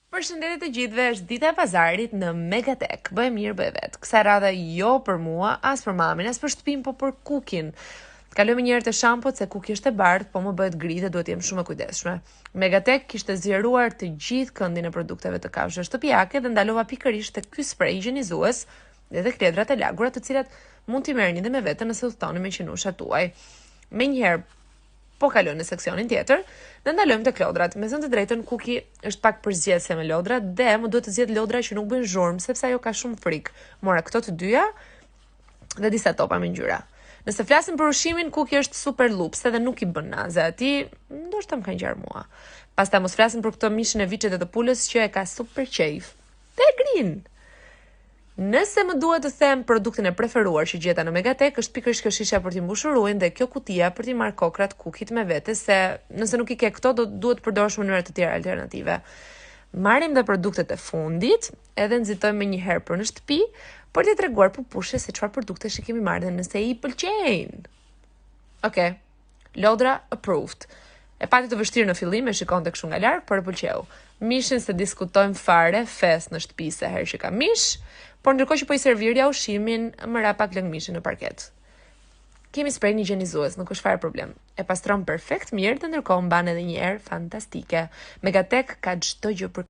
Përshëndetje të gjithëve, është dita e pazarit në Megatek. Bëj mirë, bëj vetë. Kësaj radhe jo për mua, as për mamin, as për shtëpinë, po për kukin. Kalojmë një herë te shampot se kuki është e bardhë, po më bëhet gri dhe duhet jem shumë e kujdesshme. Megatek kishte zgjeruar të gjithë këndin e produkteve të kafshëve shtëpiake dhe ndalova pikërisht te ky sprej higjenizues dhe te kledrat e lagura, të cilat mund t'i merrni dhe me vete nëse udhtoni me qenushat tuaj. Menjëherë po kalojmë në seksionin tjetër dhe ndalojmë te lodrat. Me thënë të drejtën, kuki është pak përzgjedhëse me lodrat dhe më duhet të zgjedh lodra që nuk bëjnë zhurmë, sepse ajo ka shumë frikë. Mora këto të dyja dhe disa topa me ngjyra. Nëse flasim për ushimin, kuki është super lupse dhe nuk i bën naze. Ati ndoshta më ka ngjar mua. Pastaj mos flasim për këtë mishin e viçet dhe të pulës që e ka super qejf. Dhe grin. Nëse më duhet të them produktin e preferuar që gjeta në Megatek, është pikërisht kjo shisha për t'i mbushur ujin dhe kjo kutia për t'i marrë kokrat kukit me vete, se nëse nuk i ke këto, duhet të përdorësh mënyra të tjera alternative. Marrim dhe produktet e fundit, edhe nxitojmë një herë për në shtëpi, për t'i treguar pushje se çfarë produktesh i kemi marrë dhe nëse i pëlqejnë. Okej. Lodra approved. E pati të vështirë në fillim, e shikonte kështu nga larg, por e pëlqeu. Mishin se diskutojmë fare, fest në shtëpi se herë që ka mish, por ndërkohë që po i servirja ushimin, më ra pak lëng mishin në parket. Kemi sprein higjenizues, nuk është fare problem. E pastron perfekt mirë dhe ndërkohë mban edhe një erë fantastike. Megatek ka çdo gjë për